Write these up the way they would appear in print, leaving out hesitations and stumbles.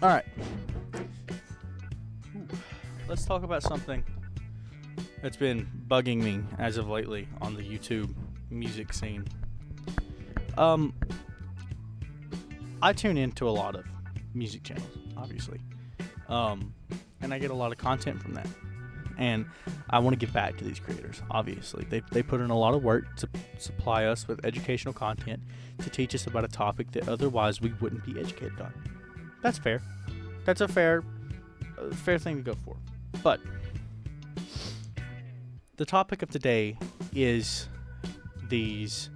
All right. Let's talk about something that's been bugging me as of lately on the YouTube music scene. I tune into a lot of music channels, obviously. And I get a lot of content from that. And I want to give back to these creators, obviously. They put in a lot of work to supply us with educational content to teach us about a topic that otherwise we wouldn't be educated on. That's fair. That's a fair thing to go for. But the topic of today is these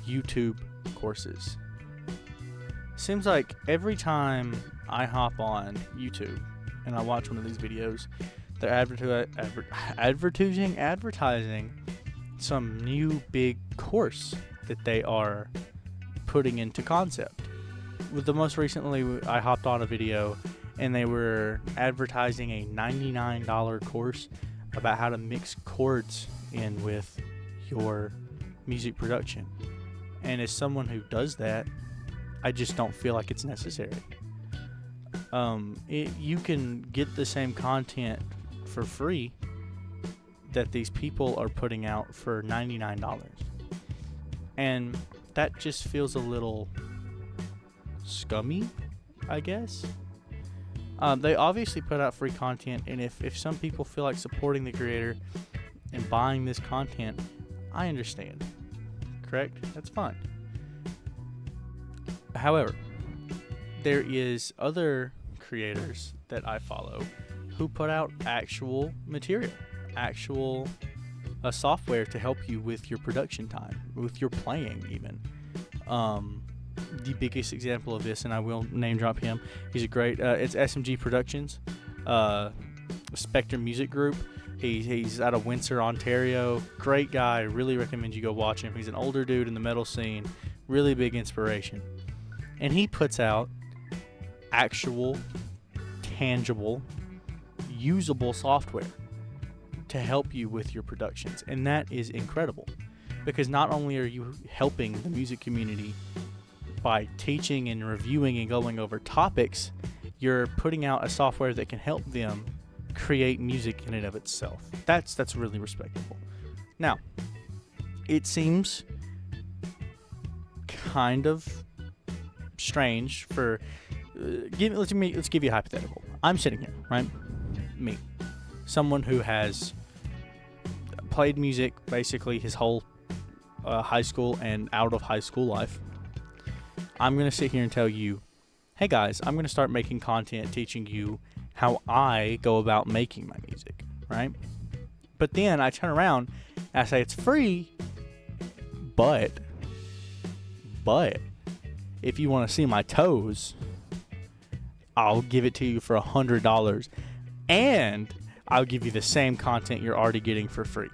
YouTube courses. Seems like every time I hop on YouTube and I watch one of these videos, they're advertising some new big course that they are putting into concept. With the most recently, I hopped on a video and they were advertising a $99 course about how to mix chords in with your music production. And as someone who does that, I just don't feel like it's necessary. You can get the same content for free that these people are putting out for $99. And that just feels a little scummy, I guess. They obviously put out free content, and if some people feel like supporting the creator and buying this content, I understand. Correct? That's fine. However, there is other creators that I follow who put out actual material, actual software to help you with your production time, with your playing even. The biggest example of this, and I will name drop him, he's a great, it's SMG Productions, Spectrum Music Group. He's out of Windsor, Ontario. Great guy. Really recommend you go watch him. He's an older dude in the metal scene. Really big inspiration. And he puts out actual, tangible, usable software to help you with your productions. And that is incredible. Because not only are you helping the music community by teaching and reviewing and going over topics, you're putting out a software that can help them create music in and of itself. That's really respectable. Now, it seems kind of strange for let's give you a hypothetical. I'm sitting here, right? Me, someone who has played music basically his whole high school and out of high school life. I'm going to sit here and tell you, hey guys, I'm going to start making content teaching you how I go about making my music, right? But then I turn around and I say it's free, but if you want to see my toes, I'll give it to you for $100, and I'll give you the same content you're already getting for free.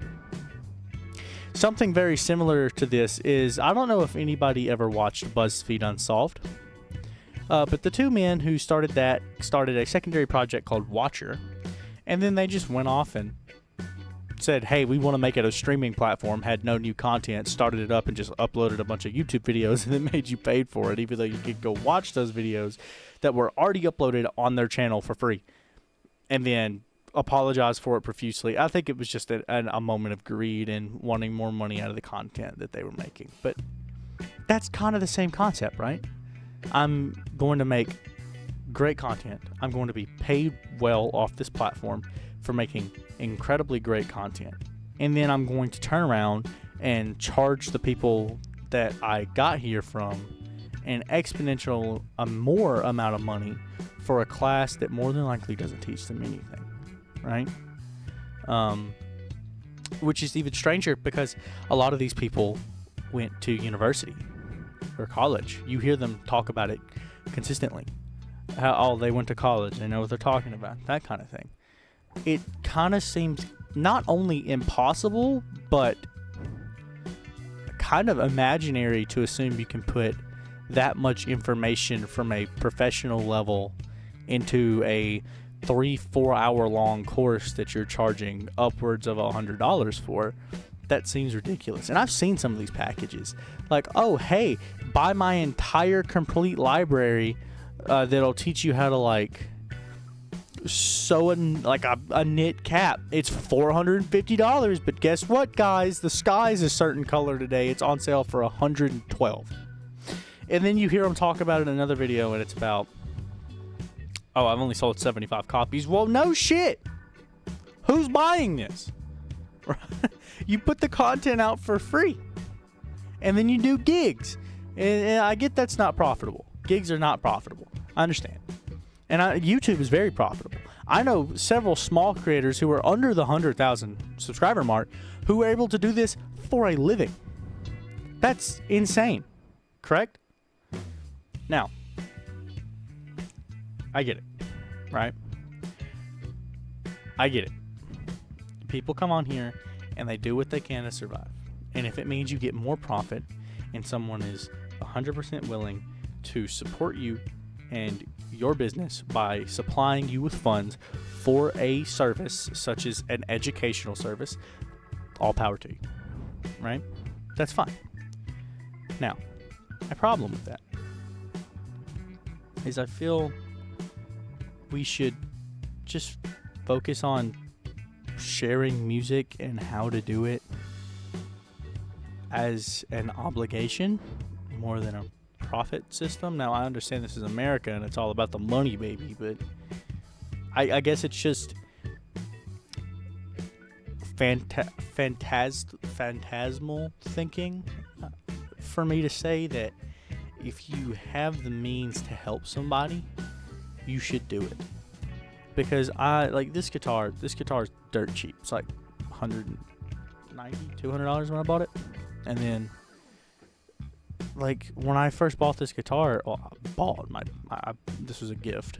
Something very similar to this is, I don't know if anybody ever watched BuzzFeed Unsolved, but the two men who started a secondary project called Watcher, and then they just went off and said, hey, we want to make it a streaming platform, had no new content, started it up and just uploaded a bunch of YouTube videos and then made you paid for it, even though you could go watch those videos that were already uploaded on their channel for free, and then apologize for it profusely. I think it was just a moment of greed and wanting more money out of the content that they were making. But that's kind of the same concept, right? I'm going to make great content. I'm going to be paid well off this platform for making incredibly great content. And then I'm going to turn around and charge the people that I got here from an exponential more amount of money for a class that more than likely doesn't teach them anything, right? Which is even stranger because a lot of these people went to university or college. You hear them talk about it consistently. How, they went to college, they know what they're talking about, that kind of thing. It kind of seems not only impossible, but kind of imaginary to assume you can put that much information from a professional level into a 3-4 hour long course that you're charging upwards of $100 for. That seems ridiculous. And I've seen some of these packages like, oh, hey, buy my entire complete library that'll teach you how to like sew a knit cap. It's $450, but guess what, guys? The sky's a certain color today. It's on sale for $112. And then you hear them talk about it in another video, and it's about, oh, I've only sold 75 copies. Well, no shit. Who's buying this? You put the content out for free, and then you do gigs. And I get that's not profitable. Gigs are not profitable. I understand. And YouTube is very profitable. I know several small creators who are under the 100,000 subscriber mark who are able to do this for a living. That's insane. Correct? Now, I get it, right? I get it. People come on here and they do what they can to survive. And if it means you get more profit and someone is 100% willing to support you and your business by supplying you with funds for a service such as an educational service, all power to you, right? That's fine. Now, my problem with that is I feel we should just focus on sharing music and how to do it as an obligation more than a profit system. Now, I understand this is America and it's all about the money, baby, but I guess it's just phantasmal thinking for me to say that if you have the means to help somebody, you should do it. Because I like this guitar. This guitar is dirt cheap. It's like $190, $200 when I bought it. And then, like, when I first bought this guitar, this was a gift.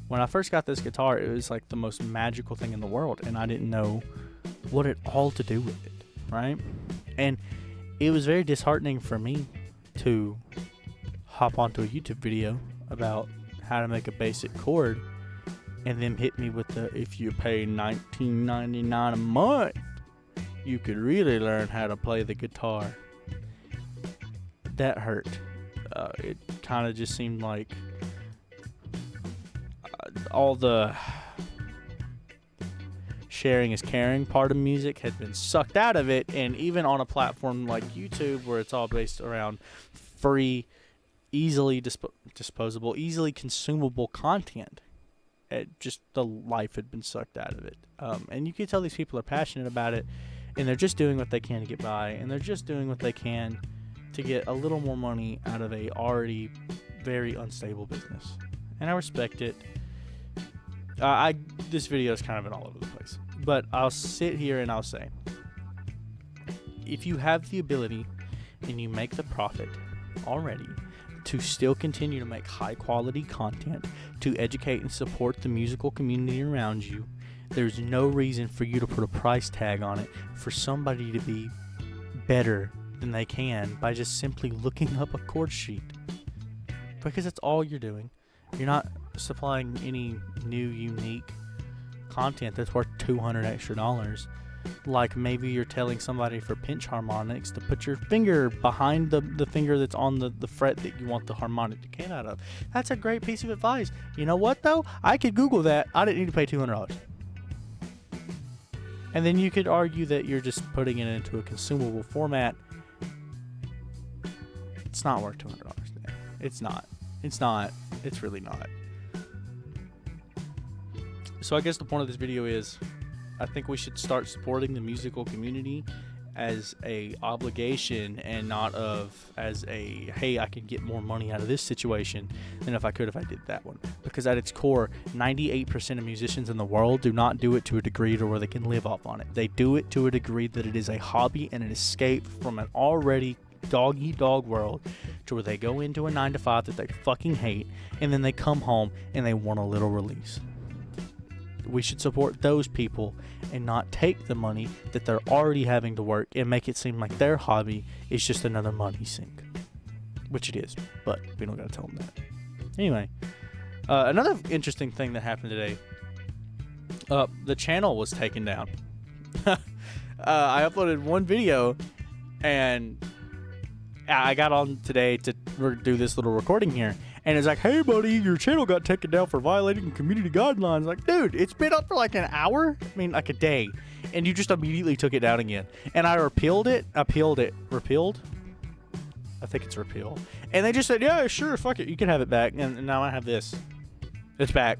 When I first got this guitar, it was like the most magical thing in the world, and I didn't know what it all to do with it, right? And it was very disheartening for me to hop onto a YouTube video about how to make a basic chord and then hit me with the, if you pay $19.99 a month, you could really learn how to play the guitar. That hurt. It kind of just seemed like all the sharing is caring part of music had been sucked out of it, and even on a platform like YouTube where it's all based around free, easily disposable, easily consumable content, just the life had been sucked out of it. And you can tell these people are passionate about it, and they're just doing what they can to get by, and they're just doing what they can to get a little more money out of a already very unstable business. And I respect it. This video is kind of been all over the place, but I'll sit here and I'll say, if you have the ability and you make the profit already to still continue to make high quality content to educate and support the musical community around you, there's no reason for you to put a price tag on it for somebody to be better than they can by just simply looking up a chord sheet, because that's all you're doing. You're not supplying any new unique content that's worth $200 extra. Like maybe you're telling somebody for pinch harmonics to put your finger behind the finger that's on the fret that you want the harmonic to come out of. That's a great piece of advice. You know what though? I could Google that. I didn't need to pay $200. And then you could argue that you're just putting it into a consumable format. It's not worth $200 today. It's not. It's really not. So I guess the point of this video is, I think we should start supporting the musical community as a obligation and not as a, hey, I can get more money out of this situation than if I could if I did that one. Because at its core, 98% of musicians in the world do not do it to a degree to where they can live off on it. They do it to a degree that it is a hobby and an escape from an already dog-eat-dog world, to where they go into a 9-to-5 that they fucking hate, and then they come home and they want a little release. We should support those people and not take the money that they're already having to work and make it seem like their hobby is just another money sink, which it is, but we don't gotta tell them that. Anyway, another interesting thing that happened today, the channel was taken down. I uploaded one video and I got on today to do this little recording here, and it's like, hey buddy, your channel got taken down for violating community guidelines. Like, dude, it's been up for like an hour, I mean like a day, and you just immediately took it down again. And I repealed it. Repealed? I think it's repeal. And they just said, yeah, sure, fuck it, you can have it back. And now I have this. It's back.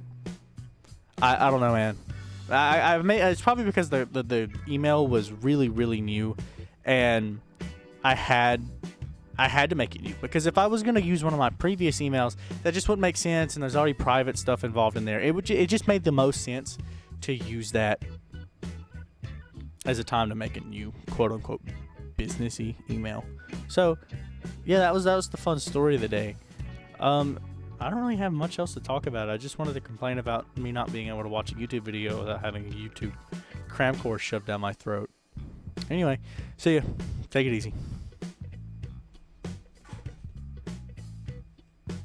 I don't know, man. I've made, it's probably because the email was really, really new, and I had to make it new, because if I was gonna use one of my previous emails, that just wouldn't make sense, and there's already private stuff involved in there. It just made the most sense to use that as a time to make a new quote unquote businessy email. So yeah, that was the fun story of the day. I don't really have much else to talk about. I just wanted to complain about me not being able to watch a YouTube video without having a YouTube cram course shoved down my throat. Anyway, see ya. Take it easy.